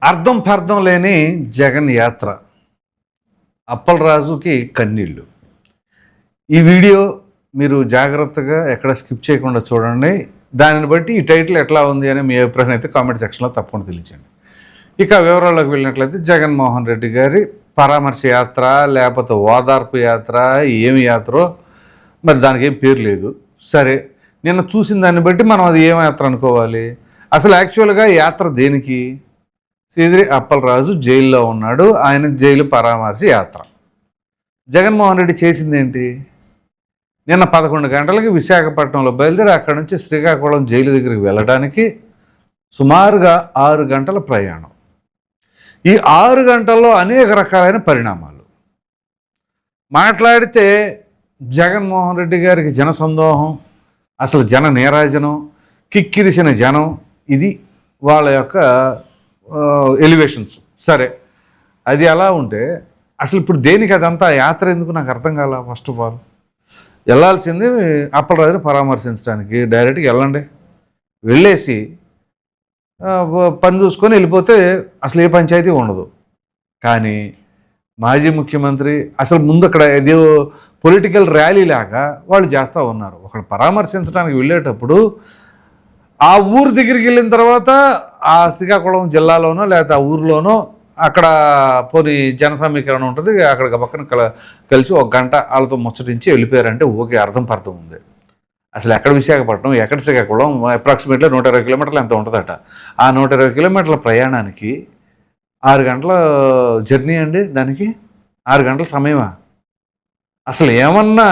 అర్థం పర్థం లేని జగన్ యాత్ర, అప్పలరాజుకి కన్నీళ్ళు. ఈ వీడియో మీరు జాగ్రత్తగా ఎక్కడ స్కిప్ చేయకుండా చూడండి. దానిని బట్టి ఈ టైటిల్ ఎట్లా ఉంది అని మీ అభిప్రాయం అయితే కామెంట్ సెక్షన్లో తప్పకుండా తెలియచేయండి. ఇక వివరాల్లోకి వెళ్ళినట్లయితే జగన్మోహన్ రెడ్డి గారి పరామర్శ యాత్ర, లేకపోతే ఓదార్పు యాత్ర, ఏమి యాత్రో మరి దానికి ఏం పేరు లేదు. సరే, నిన్న చూసిన దాన్ని బట్టి మనం అది ఏం యాత్ర అనుకోవాలి? అసలు యాక్చువల్గా యాత్ర దేనికి? సీదిరి అప్పలరాజు జైల్లో ఉన్నాడు, ఆయన జైలు పరామర్శ యాత్ర. జగన్మోహన్ రెడ్డి చేసింది ఏంటి? నిన్న 11 గంటలకి విశాఖపట్నంలో బయలుదేరి అక్కడి నుంచి శ్రీకాకుళం జైలు దగ్గరికి వెళ్ళడానికి సుమారుగా 6 గంటల ప్రయాణం. ఈ 6 గంటల్లో అనేక రకాలైన పరిణామాలు. మాట్లాడితే జగన్మోహన్ రెడ్డి గారికి జనసందోహం, అసలు జన నీరాజనం, కిక్కిరిసిన జనం, ఇది వాళ్ళ యొక్క ఎలివేషన్స్. సరే, అది అలా ఉంటే అసలు ఇప్పుడు దేనికి అదంతా యాత్ర ఎందుకు నాకు అర్థం కాల. ఫస్ట్ ఆఫ్ ఆల్ వెళ్ళాల్సింది అప్పలరాజుని పరామర్శించడానికి. డైరెక్ట్గా వెళ్ళండి, వెళ్ళేసి పని చూసుకొని వెళ్ళిపోతే అసలు ఏ పంచాయతీ ఉండదు. కానీ మాజీ ముఖ్యమంత్రి అసలు ముందు అక్కడ ఏదో పొలిటికల్ ర్యాలీ లాగా వాళ్ళు చేస్తూ ఉన్నారు. ఒకడు పరామర్శించడానికి వెళ్ళేటప్పుడు ఆ ఊరు దగ్గరికి వెళ్ళిన తర్వాత ఆ శ్రీకాకుళం జిల్లాలోనో లేకపోతే ఆ ఊరిలోనో అక్కడ పోనీ జన సమీకరణ ఉంటుంది, అక్కడ పక్కన కలిసి 1 గంట వాళ్ళతో ముచ్చటించి వెళ్ళిపోయారంటే ఓకే, అర్థం పర్థం ఉంది. అసలు ఎక్కడ విశాఖపట్నం, ఎక్కడ శ్రీకాకుళం, అప్రాక్సిమేట్లీ 120 కిలోమీటర్లు ఎంత ఉంటుందట. ఆ 120 కిలోమీటర్ల ప్రయాణానికి 6 గంటల జర్నీ అండి. దానికి 6 గంటల సమయమా? అసలు ఏమన్నా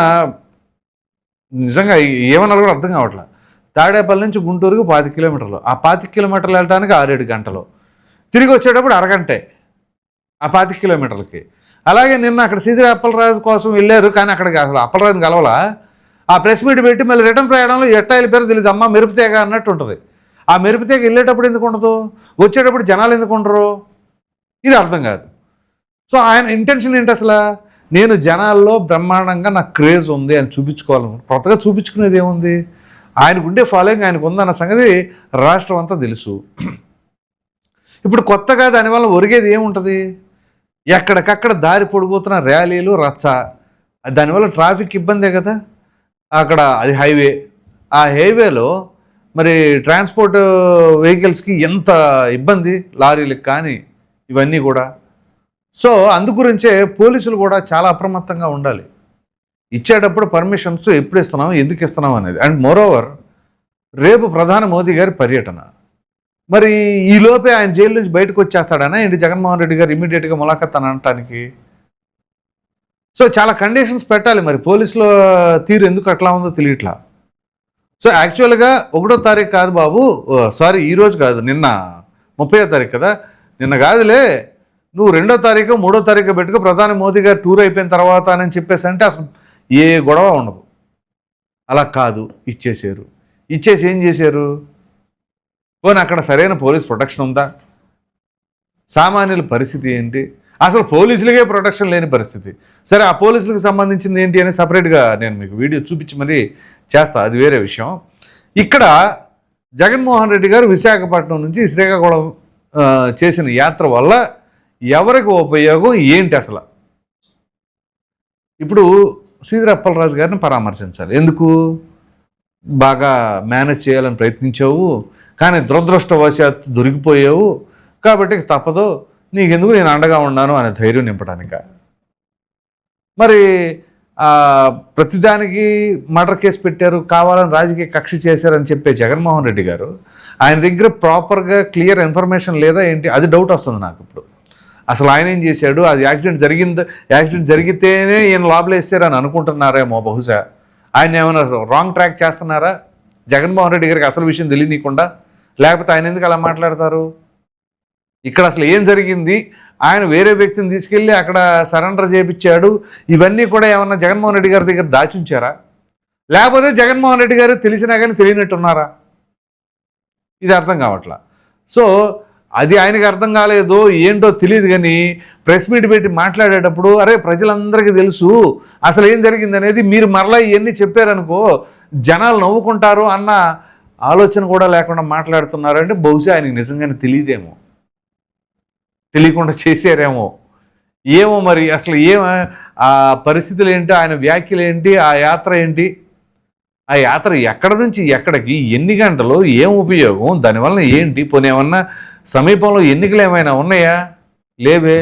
నిజంగా ఏమన్నా కూడా అర్థం కావట్లా. తాడేపల్లి నుంచి గుంటూరుకు 25 కిలోమీటర్లు, ఆ 25 కిలోమీటర్లు వెళ్ళడానికి 6-7 గంటలు, తిరిగి వచ్చేటప్పుడు అరగంటే ఆ 25 కిలోమీటర్లకి. అలాగే నిన్న అక్కడ సీదిరి అప్పలరాజు కోసం వెళ్ళారు, కానీ అక్కడికి అసలు అప్పలరాజుని కలవలా. ఆ ప్రెస్ మీట్ పెట్టి మళ్ళీ రిటర్న్ ప్రయాణంలో ఎట్టా వెళ్ళిపోయారో తెలియదు. అమ్మ మెరుపుతేగ అన్నట్టు ఉంటుంది. ఆ మెరుపుతేగ వెళ్ళేటప్పుడు ఎందుకు ఉండదు, వచ్చేటప్పుడు జనాలు ఎందుకు ఉండరు? ఇది అర్థం కాదు. సో ఆయన ఇంటెన్షన్ ఏంటి అసలు? నేను జనాల్లో బ్రహ్మాండంగా నాకు క్రేజ్ ఉంది అని చూపించుకోవాలను. కొత్తగా చూపించుకునేది ఏముంది? ఆయనకు ఉండే ఫాలోయింగ్ ఆయనకు ఉందన్న సంగతి రాష్ట్రం అంతా తెలుసు. ఇప్పుడు కొత్తగా దానివల్ల ఒరిగేది ఏముంటుంది? ఎక్కడికక్కడ దారి పొడిపోతున్న ర్యాలీలు, రచ్చ. దానివల్ల ట్రాఫిక్ ఇబ్బందే కదా. అక్కడ అది హైవే, ఆ హైవేలో మరి ట్రాన్స్పోర్ట్ వెహికల్స్కి ఎంత ఇబ్బంది, లారీలకు కానీ ఇవన్నీ కూడా. సో అందుగురించే పోలీసులు కూడా చాలా అప్రమత్తంగా ఉండాలి. ఇచ్చేటప్పుడు పర్మిషన్స్ ఎప్పుడు ఇస్తున్నాం, ఎందుకు ఇస్తున్నాం అనేది. అండ్ మోరోవర్ రేపు ప్రధాని మోదీ గారి పర్యటన. మరి ఈలోపే ఆయన జైలు నుంచి బయటకు వచ్చేస్తాడనా ఏంటి జగన్మోహన్ రెడ్డి గారు ఇమీడియట్గా ములాఖత్ అని అనటానికి? సో చాలా కండిషన్స్ పెట్టాలి. మరి పోలీసుల తీరు ఎందుకు అట్లా ఉందో తెలియట్లా. సో యాక్చువల్గా 1వ తారీఖు కాదు బాబు, సారీ ఈరోజు కాదు, నిన్న 30వ తారీఖు కదా. నిన్న కాదులే, నువ్వు 2వ తారీఖు 3వ తారీఖు పెట్టుకో, ప్రధాని మోదీ గారు టూర్ అయిపోయిన తర్వాత అని చెప్పేసి అంటే అసలు ఏ గొడవ ఉండదు. అలా కాదు, ఇచ్చేసారు. ఇచ్చేసి ఏం చేశారు? పోనీ అక్కడ సరైన పోలీస్ ప్రొటెక్షన్ ఉందా? సామాన్యుల పరిస్థితి ఏంటి? అసలు పోలీసులకే ప్రొటెక్షన్ లేని పరిస్థితి. సరే, ఆ పోలీసులకు సంబంధించింది ఏంటి అని సపరేట్గా నేను మీకు వీడియో చూపించి మరీ చేస్తా, అది వేరే విషయం. ఇక్కడ జగన్మోహన్ రెడ్డి గారు విశాఖపట్నం నుంచి శ్రీకాకుళం చేసిన యాత్ర వల్ల ఎవరికి ఉపయోగం ఏంటి అసలు? ఇప్పుడు సీదిరి అప్పలరాజు గారిని పరామర్శించాలి. ఎందుకు? బాగా మేనేజ్ చేయాలని ప్రయత్నించావు, కానీ దురదృష్టవశాత్తు దొరికిపోయావు, కాబట్టి తప్పదు, నీకెందుకు నేను అండగా ఉన్నాను అనే ధైర్యం నింపడానిక? మరి ప్రతిదానికి మర్డర్ కేసు పెట్టారు, కావాలని రాజకీయ కక్ష చేశారని చెప్పే జగన్మోహన్ రెడ్డి గారు ఆయన దగ్గర ప్రాపర్గా క్లియర్ ఇన్ఫర్మేషన్ లేదా ఏంటి? అది డౌట్ వస్తుంది నాకు ఇప్పుడు. అసలు ఆయన ఏం చేశాడు? అది యాక్సిడెంట్ జరిగితేనే ఈయన లోపల వేసారని అనుకుంటున్నారేమో బహుశా. ఆయన ఏమైనా రాంగ్ ట్రాక్ చేస్తున్నారా జగన్మోహన్ రెడ్డి గారికి అసలు విషయం తెలియనీయకుండా? లేకపోతే ఆయన ఎందుకు అలా మాట్లాడతారు? ఇక్కడ అసలు ఏం జరిగింది? ఆయన వేరే వ్యక్తిని తీసుకెళ్ళి అక్కడ సరెండర్ చేయించాడు, ఇవన్నీ కూడా ఏమన్నా జగన్మోహన్ రెడ్డి గారి దగ్గర దాచుంచారా? లేకపోతే జగన్మోహన్ రెడ్డి గారు తెలిసినా కానీ తెలియనట్టున్నారా? ఇది అర్థం కావట్లా. సో అది ఆయనకి అర్థం కాలేదో ఏంటో తెలియదు, కానీ ప్రెస్ మీట్ పెట్టి మాట్లాడేటప్పుడు అరే ప్రజలందరికీ తెలుసు అసలు ఏం జరిగింది అనేది, మీరు మరలా ఇవన్నీ చెప్పారనుకో జనాలు నవ్వుకుంటారు అన్న ఆలోచన కూడా లేకుండా మాట్లాడుతున్నారంటే బహుశా ఆయనకి నిజంగానే తెలియదేమో. తెలియకుండా చేశారేమో, ఏమో మరి అసలు ఆ పరిస్థితులు ఏంటి, ఆయన వ్యాఖ్యలు ఏంటి, ఆ యాత్ర ఏంటి, ఆ యాత్ర ఎక్కడ నుంచి ఎక్కడికి, ఎన్ని గంటలు, ఏం ఉపయోగం, దానివల్ల ఏంటి, పోనీ ఏమన్నా సమీపంలో ఎన్నికలు ఏమైనా ఉన్నాయా? లేవే.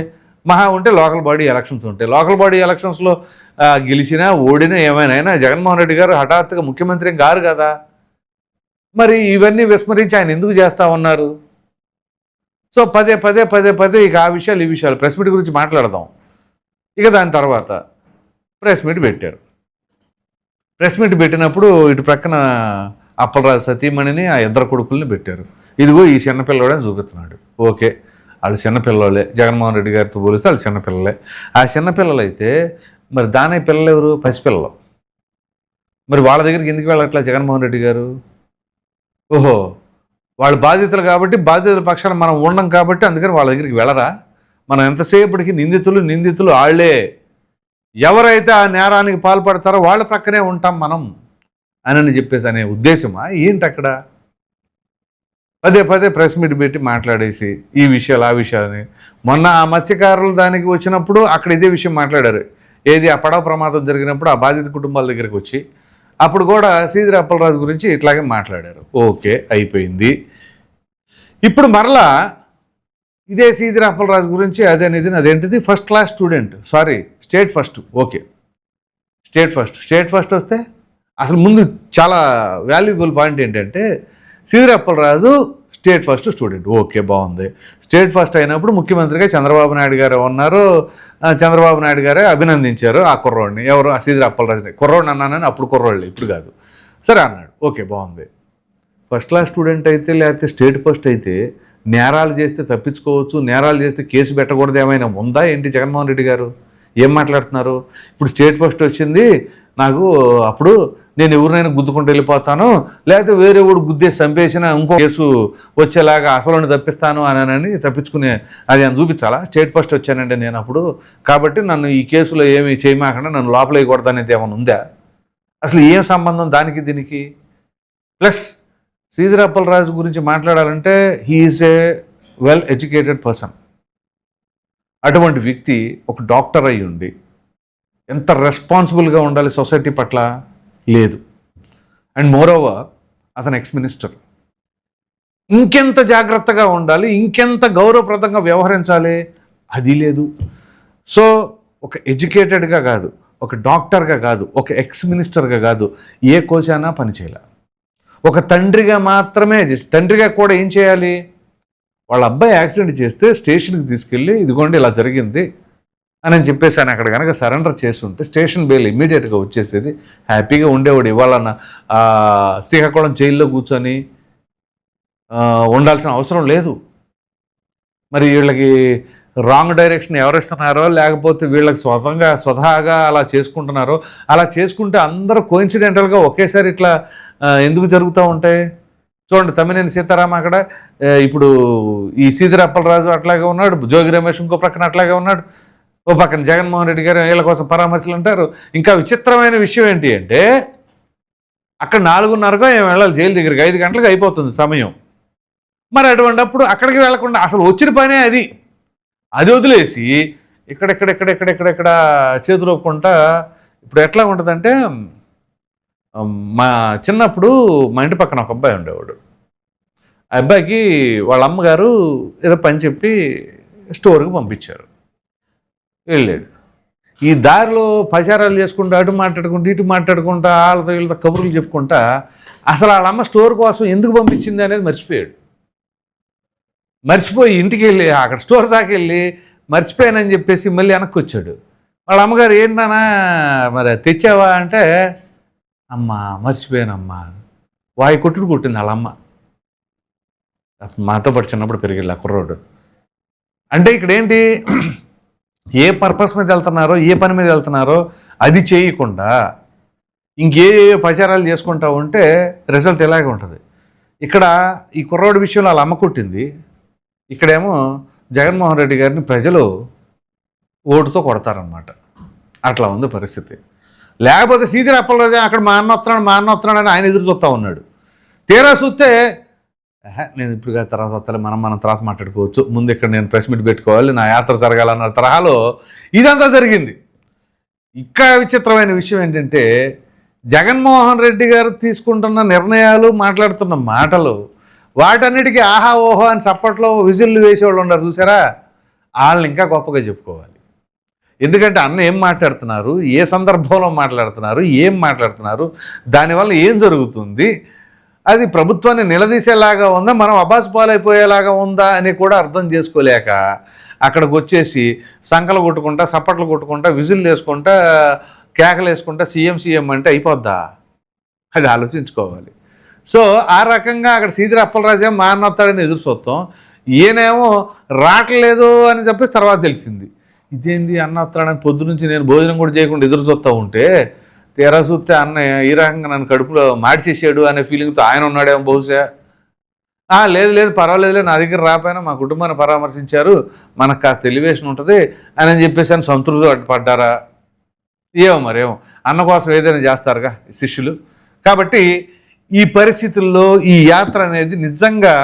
మహా ఉంటే లోకల్ బాడీ ఎలక్షన్స్ ఉంటాయి. లోకల్ బాడీ ఎలక్షన్స్లో గెలిచినా ఓడినా ఏమైనా జగన్మోహన్ రెడ్డి గారు హఠాత్తుగా ముఖ్యమంత్రి గారు కదా, మరి ఇవన్నీ విస్మరించి ఆయన ఎందుకు చేస్తూ ఉన్నారు? సో పదే పదే పదే పదే ఇక ఆ విషయాలు ఈ విషయాలు ప్రెస్ మీట్ గురించి మాట్లాడదాం. ఇక దాని తర్వాత ప్రెస్ మీట్ పెట్టారు. ప్రెస్ మీట్ పెట్టినప్పుడు ఇటు ప్రక్కన అప్పలరాజు సతీమణిని, ఆ ఇద్దరు కొడుకుల్ని పెట్టారు. ఇదిగో ఈ చిన్నపిల్లవాడని చూపిస్తున్నాడు. ఓకే, వాళ్ళు చిన్నపిల్లలే, జగన్మోహన్ రెడ్డి గారితో పోలిస్తే వాళ్ళు చిన్నపిల్లలే. ఆ చిన్నపిల్లలు అయితే మరి దాని పిల్లలు ఎవరు? పసిపిల్లలు. మరి వాళ్ళ దగ్గరికి ఎందుకు వెళ్ళట్లా జగన్మోహన్ రెడ్డి గారు? ఓహో, వాళ్ళు బాధితులు కాబట్టి, బాధితుల పక్షాన మనం ఉండం కాబట్టి అందుకని వాళ్ళ దగ్గరికి వెళ్ళరా? మనం ఎంతసేపటికి నిందితులు వాళ్ళే, ఎవరైతే ఆ నేరానికి పాల్పడతారో వాళ్ళ ప్రక్కనే ఉంటాం మనం అని చెప్పేసి అనే ఉద్దేశమా ఏంటి? అక్కడ పదే పదే ప్రెస్ మీట్ పెట్టి మాట్లాడేసి ఈ విషయాలు ఆ విషయాలని. మొన్న ఆ మత్స్యకారులు దానికి వచ్చినప్పుడు అక్కడ ఇదే విషయం మాట్లాడారు. ఏది, ఆ పడవ ప్రమాదం జరిగినప్పుడు ఆ బాధిత కుటుంబాల దగ్గరికి వచ్చి అప్పుడు కూడా సీదిరి అప్పలరాజు గురించి ఇట్లాగే మాట్లాడారు. ఓకే, అయిపోయింది. ఇప్పుడు మరలా ఇదే సీదిరి అప్పలరాజు గురించి అదేంటిది first class student, sorry state first. Okay, state first వస్తే అసలు ముందు చాలా వాల్యుబుల్ పాయింట్ ఏంటంటే Seediri Appalaraju state first student. Okay, బాగుంది. స్టేట్ ఫస్ట్ అయినప్పుడు ముఖ్యమంత్రిగా చంద్రబాబు నాయుడు గారు ఉన్నారు. చంద్రబాబు నాయుడు గారే అభినందించారు ఆ కుర్రోడిని. ఎవరు? ఆ సీదిరి అప్పలరాజుని. కుర్రోడిని అన్నానని అప్పుడు కుర్రోళ్ళు, ఇప్పుడు కాదు. సరే అన్నాడు. ఓకే, బాగుంది. ఫస్ట్ క్లాస్ స్టూడెంట్ అయితే లేకపోతే స్టేట్ ఫస్ట్ అయితే నేరాలు చేస్తే తప్పించుకోవచ్చు, నేరాలు చేస్తే కేసు పెట్టకూడదు ఏమైనా ఉందా ఏంటి? జగన్మోహన్ రెడ్డి గారు ఏం మాట్లాడుతున్నారు? ఇప్పుడు స్టేట్ ఫస్ట్ వచ్చింది నాకు, అప్పుడు నేను ఎవరినైనా గుద్దుకుంటూ వెళ్ళిపోతాను, లేకపోతే వేరే ఊడు గుద్దేసి చంపేసిన ఇంకో కేసు వచ్చేలాగా అసలు తప్పిస్తాను అని తప్పించుకునే అది అని చూపించాలా? స్టేట్ ఫస్ట్ వచ్చానంటే నేను అప్పుడు, కాబట్టి నన్ను ఈ కేసులో ఏమి చేయమాకుండా నన్ను లోపల వేయకూడదు అనేది ఏమైనా ఉందా? అసలు ఏం సంబంధం దానికి దీనికి? ప్లస్ సీదిరి అప్పలరాజు గురించి మాట్లాడాలంటే he is a well educated person. అటువంటి వ్యక్తి ఒక డాక్టర్ అయి ఉండి ఎంత రెస్పాన్సిబుల్గా ఉండాలి సొసైటీ పట్ల? లేదు. అండ్ మోరోవర్ అతను ఎక్స్ మినిస్టర్. ఇంకెంత జాగ్రత్తగా ఉండాలి, ఇంకెంత గౌరవప్రదంగా వ్యవహరించాలి, అది లేదు. సో ఒక ఎడ్యుకేటెడ్గా కాదు, ఒక డాక్టర్గా కాదు, ఒక ఎక్స్ మినిస్టర్గా కాదు, ఏ కోశానా పనిచేయాలి. ఒక తండ్రిగా మాత్రమే తండ్రిగా కూడా ఏం చేయాలి? వాళ్ళ అబ్బాయి యాక్సిడెంట్ చేస్తే స్టేషన్కి తీసుకెళ్ళి ఇదిగోండి ఇలా జరిగింది అని చెప్పేసి ఆయన అక్కడ కనుక సరెండర్ చేస్తుంటే స్టేషన్ బెయిల్ ఇమీడియట్గా వచ్చేసేది, హ్యాపీగా ఉండేవాడు. ఇవాళ శ్రీకాకుళం జైల్లో కూర్చొని ఉండాల్సిన అవసరం లేదు. మరి వీళ్ళకి రాంగ్ డైరెక్షన్ ఎవరిస్తున్నారో, లేకపోతే వీళ్ళకి స్వతహాగా అలా చేసుకుంటున్నారో, అలా చేసుకుంటే అందరూ కోయిన్సిడెంటల్గా ఒకేసారి ఇట్లా ఎందుకు జరుగుతూ ఉంటాయి? చూడండి, తమ్మినేని సీతారామ అక్కడ, ఇప్పుడు ఈ సీదిరి అప్పలరాజు అట్లాగే ఉన్నాడు, జోగి రమేష్ ఇంకో ప్రక్కన అట్లాగే ఉన్నాడు, ఓ పక్కన జగన్మోహన్ రెడ్డి గారు వీళ్ళ కోసం పరామర్శలు అంటారు. ఇంకా విచిత్రమైన విషయం ఏంటి అంటే అక్కడ 4:30కో ఏం వెళ్ళాలి జైలు దగ్గరికి, 5 గంటలకు అయిపోతుంది సమయం. మరి అటువంటిప్పుడు అక్కడికి వెళ్లకుండా అసలు వచ్చిన పనే అది వదిలేసి ఇక్కడ చేతులు ఒప్పుకుంటా. ఇప్పుడు ఎట్లా ఉంటుందంటే, మా చిన్నప్పుడు మా ఇంటి పక్కన ఒక అబ్బాయి ఉండేవాడు. ఆ అబ్బాయికి వాళ్ళ అమ్మగారు ఏదో పని చెప్పి స్టోర్కి పంపించారు. వెళ్ళాడు. ఈ దారిలో ప్రచారాలు చేసుకుంటూ అటు మాట్లాడుకుంటూ ఇటు మాట్లాడుకుంటా వాళ్ళతో వీళ్ళతో కబుర్లు చెప్పుకుంటా అసలు వాళ్ళ అమ్మ స్టోర్ కోసం ఎందుకు పంపించింది అనేది మర్చిపోయాడు. మర్చిపోయి ఇంటికి వెళ్ళి అక్కడ స్టోర్ దాకా వెళ్ళి మర్చిపోయానని చెప్పేసి మళ్ళీ వెనక్కి వచ్చాడు. వాళ్ళ అమ్మగారు ఏంటన్నా మరి తెచ్చావా అంటే, అమ్మా మర్చిపోయానమ్మా, వాయి కొట్టింది వాళ్ళమ్మ. మాతో పాటు చిన్నప్పుడు పెరిగిళ్ళ కుర్రోడు. అంటే ఇక్కడ ఏంటి, ఏ పర్పస్ మీద వెళ్తున్నారో, ఏ పని మీద వెళ్తున్నారో అది చేయకుండా ఇంకే ప్రచారాలు చేసుకుంటా ఉంటే రిజల్ట్ ఎలాగే ఉంటుంది. ఇక్కడ ఈ కుర్రోడి విషయంలో వాళ్ళ అమ్మ కొట్టింది, ఇక్కడేమో జగన్మోహన్ రెడ్డి గారిని ప్రజలు ఓటుతో కొడతారనమాట. అట్లా ఉంది పరిస్థితి. లేకపోతే సీదిరి అప్పలరాజు అక్కడ మా అన్న వస్తున్నాడు అని ఆయన ఎదురు చూస్తూ ఉన్నాడు. తీరా చూస్తే నేను ఇప్పుడు కాదు, తర్వాత వస్తాను, మనం తర్వాత మాట్లాడుకోవచ్చు, ముందు ఇక్కడ నేను ప్రెస్ మీట్ పెట్టుకోవాలి, నా యాత్ర జరగాలన్న తరహాలో ఇదంతా జరిగింది. ఇంకా విచిత్రమైన విషయం ఏంటంటే జగన్మోహన్ రెడ్డి గారు తీసుకుంటున్న నిర్ణయాలు, మాట్లాడుతున్న మాటలు, వాటన్నిటికీ ఆహా ఓహో అని చప్పట్లో విజిల్లు వేసేవాళ్ళు ఉన్నారు చూసారా, వాళ్ళని ఇంకా గొప్పగా చెప్పుకోవాలి. ఎందుకంటే అన్న ఏం మాట్లాడుతున్నారు, ఏ సందర్భంలో మాట్లాడుతున్నారు, ఏం మాట్లాడుతున్నారు, దానివల్ల ఏం జరుగుతుంది, అది ప్రభుత్వాన్ని నిలదీసేలాగా ఉందా, మనం అబాస్ పాలైపోయేలాగా ఉందా అని కూడా అర్థం చేసుకోలేక అక్కడికి వచ్చేసి సంకలు కొట్టుకుంటా, సప్పట్లు కొట్టుకుంటా, విజిల్ వేసుకుంటా, కేకలు వేసుకుంటా సీఎం అంటే అయిపోద్దా, అది ఆలోచించుకోవాలి. సో ఆ రకంగా అక్కడ సీదిరి అప్పలరాజే మానొత్తాడని ఎదురు చూస్తాం, ఈయనేమో రావట్లేదు అని చెప్పేసి తర్వాత తెలిసింది. ఇదేంది అన్న వస్తాడని పొద్దు నుంచి నేను భోజనం కూడా చేయకుండా ఎదురు చూస్తూ ఉంటే తీరా చూస్తే అన్న ఈ రకంగా నన్ను కడుపులో మార్చేసాడు అనే ఫీలింగ్తో ఆయన ఉన్నాడేమో బహుశా. లేదు పర్వాలేదులే, నా దగ్గర రాపోయినా మా కుటుంబాన్ని పరామర్శించారు, మనకు కాస్త ఎలివేషన్ ఉంటుంది అని చెప్పేసి అని సంతృప్తి పడ్డారా, మరేమో అన్న కోసం ఏదైనా చేస్తారుగా శిష్యులు. కాబట్టి ఈ పరిస్థితుల్లో ఈ యాత్ర అనేది నిజంగా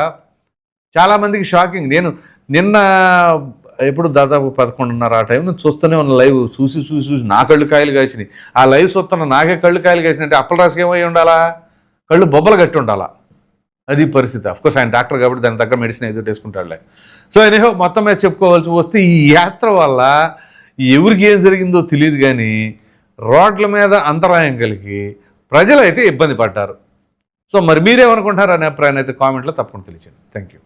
చాలామందికి షాకింగ్. నేను నిన్న ఎప్పుడు దాదాపు 11:30 ఆ టైం నుంచి చూస్తూనే ఉన్న లైవ్ చూసి నా కళ్ళు కాయలు కాసినాయి. ఆ లైవ్ చూస్తున్న నాకే కళ్ళు కాయలు కాసినాయి అంటే అప్పలరాజుకి ఏమై ఉండాలా, కళ్ళు బొబ్బలు కట్టి ఉండాలా, అది పరిస్థితి. అఫ్కోర్స్ ఆయన డాక్టర్ కాబట్టి దాని తగ్గ మెడిసిన్ ఏదో వేసుకుంటాడులే. సో ఎనీహో మొత్తం మీద చెప్పుకోవాల్సి వస్తే ఈ యాత్ర వల్ల ఎవరికి ఏం జరిగిందో తెలియదు, కానీ రోడ్ల మీద అంతరాయం కలిగి ప్రజలు అయితే ఇబ్బంది పడ్డారు. సో మరి మీరేమనుకుంటారు అనే అభిప్రాయాన్ని అయితే కామెంట్లో తప్పకుండా తెలియచేయండి. Thank you.